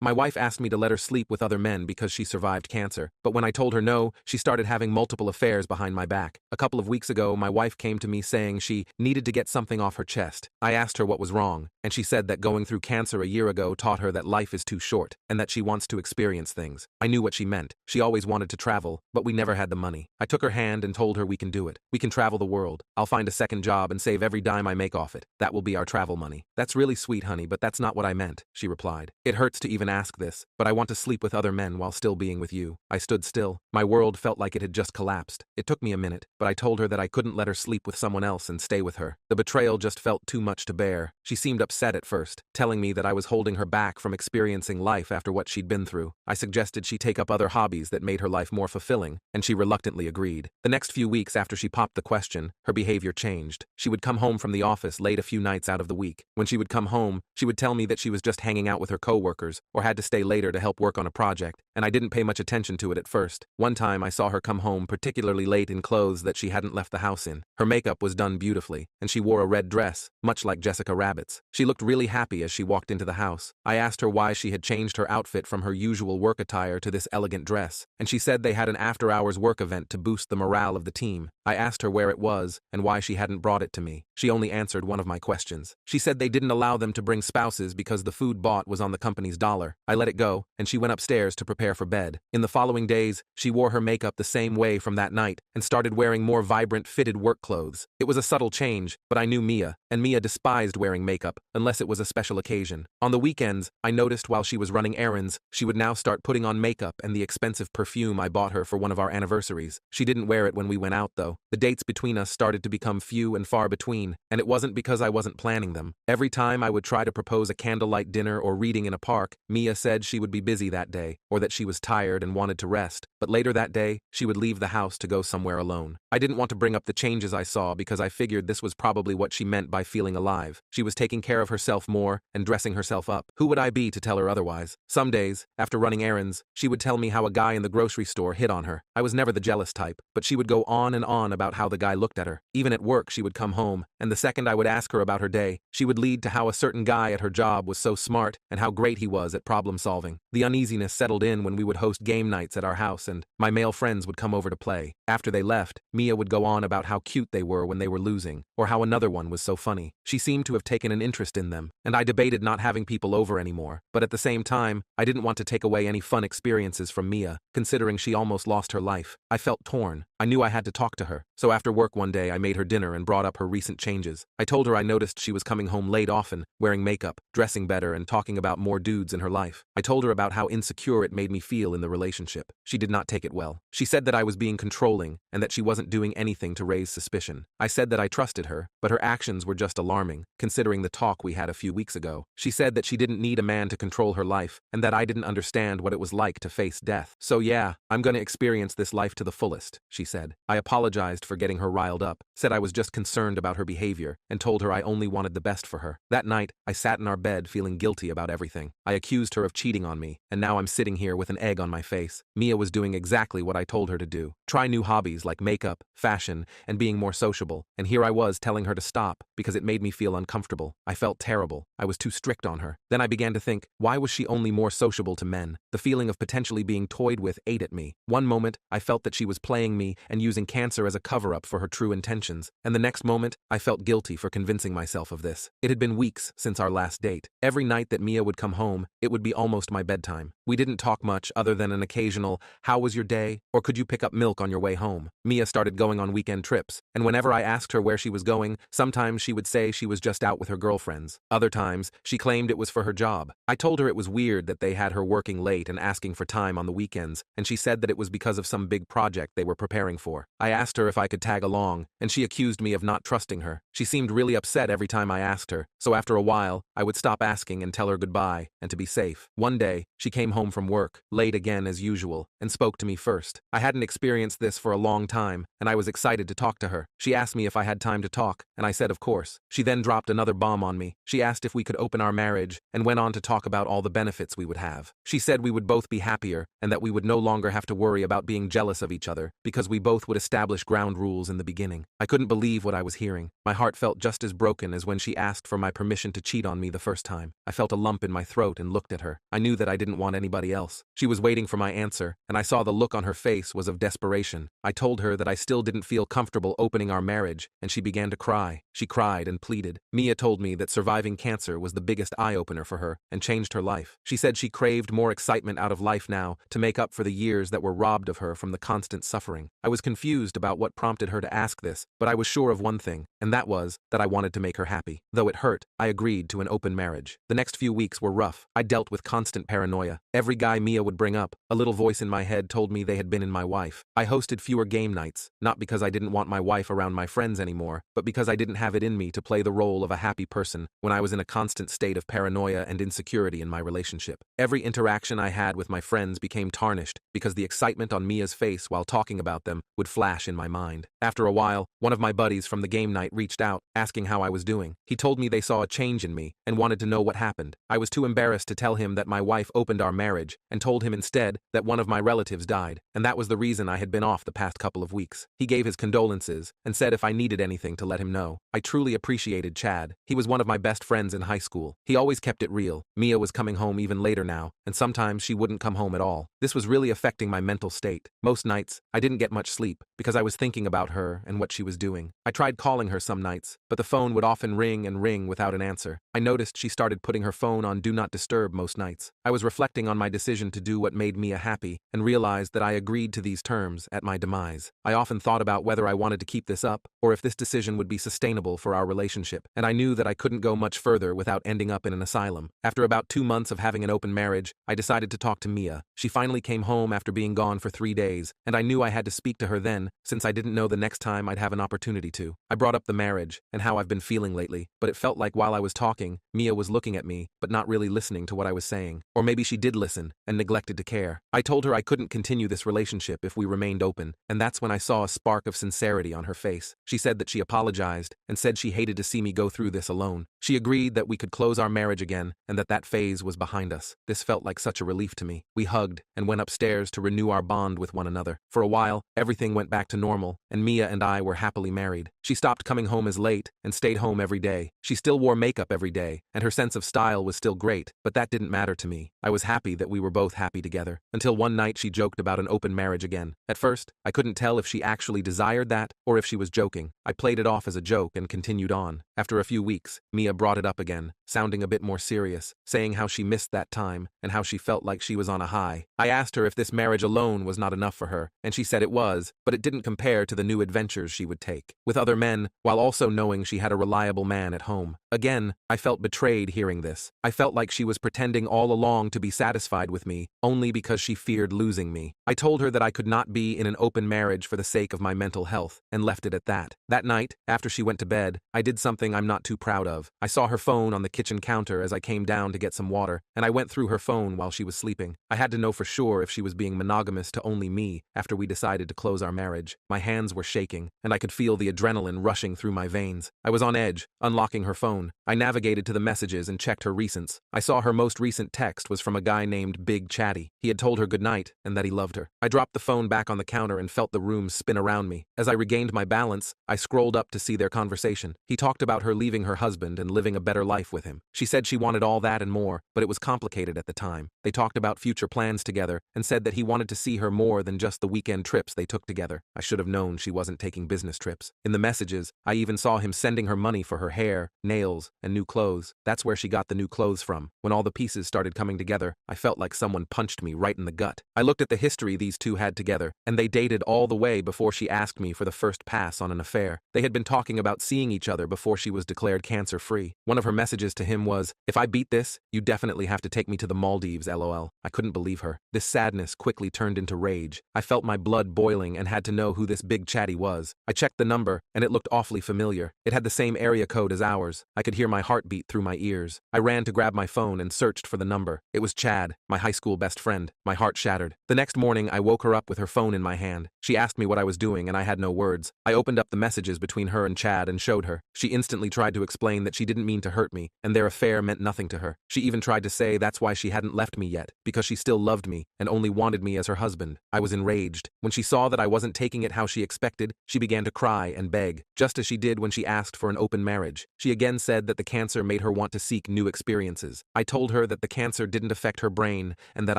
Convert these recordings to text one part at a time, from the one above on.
My wife asked me to let her sleep with other men because she survived cancer, but when I told her no, she started having multiple affairs behind my back. A couple of weeks ago, my wife came to me saying she needed to get something off her chest. I asked her what was wrong, and she said that going through cancer a year ago taught her that life is too short, and that she wants to experience things. I knew what she meant. She always wanted to travel, but we never had the money. I took her hand and told her we can do it. We can travel the world. I'll find a second job and save every dime I make off it. That will be our travel money. That's really sweet, honey, but that's not what I meant, she replied. It hurts to even ask this, but I want to sleep with other men while still being with you. I stood still. My world felt like it had just collapsed. It took me a minute, but I told her that I couldn't let her sleep with someone else and stay with her. The betrayal just felt too much to bear. She seemed upset at first, telling me that I was holding her back from experiencing life after what she'd been through. I suggested she take up other hobbies that made her life more fulfilling, and she reluctantly agreed. The next few weeks after she popped the question, her behavior changed. She would come home from the office late a few nights out of the week. When she would come home, she would tell me that she was just hanging out with her coworkers or had to stay later to help work on a project, and I didn't pay much attention to it at first. One time I saw her come home particularly late in clothes that she hadn't left the house in. Her makeup was done beautifully, and she wore a red dress, much like Jessica Rabbit's. She looked really happy as she walked into the house. I asked her why she had changed her outfit from her usual work attire to this elegant dress, and she said they had an after-hours work event to boost the morale of the team. I asked her where it was and why she hadn't brought it to me. She only answered one of my questions. She said they didn't allow them to bring spouses because the food bought was on the company's dollar. I let it go, and she went upstairs to prepare for bed. In the following days, she wore her makeup the same way from that night and started wearing more vibrant fitted work clothes. It was a subtle change, but I knew Mia, and Mia despised wearing makeup unless it was a special occasion. On the weekends, I noticed while she was running errands, she would now start putting on makeup and the expensive perfume I bought her for one of our anniversaries. She didn't wear it when we went out though. The dates between us started to become few and far between, and it wasn't because I wasn't planning them. Every time I would try to propose a candlelight dinner or reading in a park, Mia said she would be busy that day, or that she was tired and wanted to rest, but later that day, she would leave the house to go somewhere alone. I didn't want to bring up the changes I saw because I figured this was probably what she meant by feeling alive. She was taking care of herself more and dressing herself up. Who would I be to tell her otherwise? Some days, after running errands, she would tell me how a guy in the grocery store hit on her. I was never the jealous type, but she would go on and on about how the guy looked at her. Even at work, she would come home, and the second I would ask her about her day, she would lead to how a certain guy at her job was so smart and how great he was at problem solving. The uneasiness settled in when we would host game nights at our house and my male friends would come over to play. After they left, Mia would go on about how cute they were when they were losing, or how another one was so funny. She seemed to have taken an interest in them, and I debated not having people over anymore, but at the same time, I didn't want to take away any fun experiences from Mia, considering she almost lost her life. I felt torn. I knew I had to talk to her, so after work one day I made her dinner and brought up her recent changes. I told her I noticed she was coming home late often, wearing makeup, dressing better, and talking about more dudes in her life. I told her about how insecure it made me feel in the relationship. She did not take it well. She said that I was being controlling and that she wasn't doing anything to raise suspicion. I said that I trusted her, but her actions were just alarming, considering the talk we had a few weeks ago. She said that she didn't need a man to control her life, and that I didn't understand what it was like to face death. So yeah, I'm gonna experience this life to the fullest, she said. I apologized for getting her riled up, said I was just concerned about her behavior, and told her I only wanted the best for her. That night, I sat in our bed feeling guilty about everything. I accused her of cheating on me, and now I'm sitting here with an egg on my face. Mia was doing exactly what I told her to do. Try new hobbies like makeup, fashion, and being more sociable, and here I was telling her to stop because it made me feel uncomfortable. I felt terrible. I was too strict on her. Then I began to think, why was she only more sociable to men? The feeling of potentially being toyed with ate at me. One moment, I felt that she was playing me and using cancer as a cover-up for her true intentions, and the next moment, I felt guilty for convincing myself of this. It had been weeks since our last date. Every night that Mia would come home, it would be almost my bedtime. We didn't talk much other than an occasional, "How was your day?" or "Could you pick up milk on your way home?" Mia started going on weekend trips, and whenever I asked her where she was going, sometimes she would say she was just out with her girlfriends. Other times, she claimed it was for her job. I told her it was weird that they had her working late and asking for time on the weekends, and she said that it was because of some big project they were preparing for. I asked her if I could tag along, and she accused me of not trusting her. She seemed really upset every time I asked her, so after a while, I would stop asking and tell her goodbye, and to be safe. One day, she came home from work, late again as usual, and spoke to me first. I hadn't experienced this for a long time, and I was excited to talk to her. She asked me if I had time to talk, and I said of course. course. She then dropped another bomb on me. She asked if we could open our marriage and went on to talk about all the benefits we would have. She said we would both be happier and that we would no longer have to worry about being jealous of each other because we both would establish ground rules in the beginning. I couldn't believe what I was hearing. My heart felt just as broken as when she asked for my permission to cheat on me the first time. I felt a lump in my throat and looked at her. I knew that I didn't want anybody else. She was waiting for my answer, and I saw the look on her face was of desperation. I told her that I still didn't feel comfortable opening our marriage, and she began to cry. She cried and pleaded. Mia told me that surviving cancer was the biggest eye-opener for her and changed her life. She said she craved more excitement out of life now to make up for the years that were robbed of her from the constant suffering. I was confused about what prompted her to ask this, but I was sure of one thing, and that was that I wanted to make her happy. Though it hurt, I agreed to an open marriage. The next few weeks were rough. I dealt with constant paranoia. Every guy Mia would bring up, a little voice in my head told me they had been in my wife. I hosted fewer game nights, not because I didn't want my wife around my friends anymore, but because I didn't have it in me to play the role of a happy person when I was in a constant state of paranoia and insecurity in my relationship. Every interaction I had with my friends became tarnished because the excitement on Mia's face while talking about them would flash in my mind. After a while, one of my buddies from the game night reached out, asking how I was doing. He told me they saw a change in me and wanted to know what happened. I was too embarrassed to tell him that my wife opened our marriage and told him instead that one of my relatives died, and that was the reason I had been off the past couple of weeks. He gave his condolences and said if I needed anything to let him know. I truly appreciated Chad. He was one of my best friends in high school. He always kept it real. Mia was coming home even later now, and sometimes she wouldn't come home at all. This was really affecting my mental state. Most nights, I didn't get much sleep because I was thinking about her and what she was doing. I tried calling her some nights, but the phone would often ring and ring without an answer. I noticed she started putting her phone on Do Not Disturb most nights. I was reflecting on my decision to do what made Mia happy and realized that I agreed to these terms at my demise. I often thought about whether I wanted to keep this up or if this decision would be sustainable for our relationship, and I knew that I couldn't go much further without ending up in an asylum. After about 2 months of having an open marriage, I decided to talk to Mia. She finally came home after being gone for 3 days, and I knew I had to speak to her then, since I didn't know the next time I'd have an opportunity to. I brought up the marriage and how I've been feeling lately, but it felt like while I was talking, Mia was looking at me, but not really listening to what I was saying. Or maybe she did listen and neglected to care. I told her I couldn't continue this relationship if we remained open, and that's when I saw a spark of sincerity on her face. She said that she apologized and said she hated to see me go through this alone. She agreed that we could close our marriage again and that phase was behind us. This felt like such a relief to me. We hugged and went upstairs to renew our bond with one another. For a while, everything went back to normal, and Mia and I were happily married. She stopped coming home as late and stayed home every day. She still wore makeup every day, and her sense of style was still great, but that didn't matter to me. I was happy that we were both happy together, until one night she joked about an open marriage again. At first, I couldn't tell if she actually desired that or if she was joking. I played it off as a joke and continued on. After a few weeks, Mia brought it up again, sounding a bit more serious, saying how she missed that time and how she felt like she was on a high. I asked her if this marriage alone was not enough for her, and she said it was, but it didn't compare to the new adventures she would take with other men, while also knowing she had a reliable man at home. Again, I felt betrayed hearing this. I felt like she was pretending all along to be satisfied with me, only because she feared losing me. I told her that I could not be in an open marriage for the sake of my mental health, and left it at that. That night, after she went to bed, I did something I'm not too proud of. I saw her phone on the kitchen counter as I came down to get some water, and I went through her phone while she was sleeping. I had to know for sure if she was being monogamous to only me after we decided to close our marriage. My hands were shaking, and I could feel the adrenaline rushing through my veins. I was on edge, unlocking her phone. I navigated to the messages and checked her recents. I saw her most recent text was from a guy named Big Chatty. He had told her goodnight and that he loved her. I dropped the phone back on the counter and felt the room spin around me. As I regained my balance, I scrolled up to see their conversation. He talked about her leaving her husband and living a better life with him. She said she wanted all that and more, but it was complicated at the time. They talked about future plans together and said that he wanted to see her more than just the weekend trips they took together. I should have known she wasn't taking business trips. In the messages, I even saw him sending her money for her hair, nails, and new clothes. That's where she got the new clothes from. When all the pieces started coming together, I felt like someone punched me right in the gut. I looked at the history these two had together, and they dated all the way before she asked me for the first pass on an affair. They had been talking about seeing each other before she was declared cancer-free. One of her messages to him was, "If I beat this, you definitely have to take me to the Maldives, lol." I couldn't believe her. This sadness quickly turned into rage. I felt my blood boiling and had to know who this Big Chatty was. I checked the number, and it looked awfully familiar. It had the same area code as ours. I could hear my heart beat through my ears. I ran to grab my phone and searched for the number. It was Chad, my high school best friend. My heart shattered. The next morning, I woke her up with her phone in my hand. She asked me what I was doing, and I had no words. I opened up the messages between her and Chad and showed her. She instantly tried to explain that she didn't mean to hurt me, and their affair meant nothing to her. She even tried to say that's why she hadn't left me yet, because she still loved me and only wanted me as her husband. I was enraged. When she saw that I wasn't taking it how she expected, she began to cry and beg, just as she did when she asked for an open marriage. She again said that the cancer made her want to seek new experiences. I told her that the cancer didn't affect her brain and that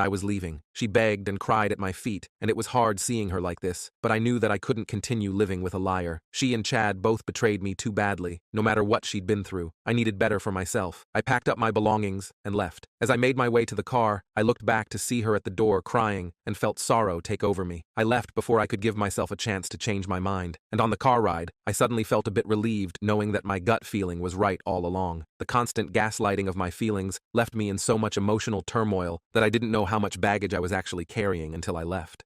I was leaving. She begged and cried at my feet, and it was hard seeing her like this, but I knew that I couldn't continue living with a liar. She and Chad both betrayed me too badly, no matter what she'd been through. I needed better for myself. I packed up my belongings and left. As I made my way to the car, I looked back to see her at the door crying and felt sorrow take over me. I left before I could give myself a chance to change my mind, and on the car ride, I suddenly felt a bit relieved knowing that my gut feeling was right all along. The constant gaslighting of my feelings left me in so much emotional turmoil that I didn't know how much baggage I was actually carrying until I left.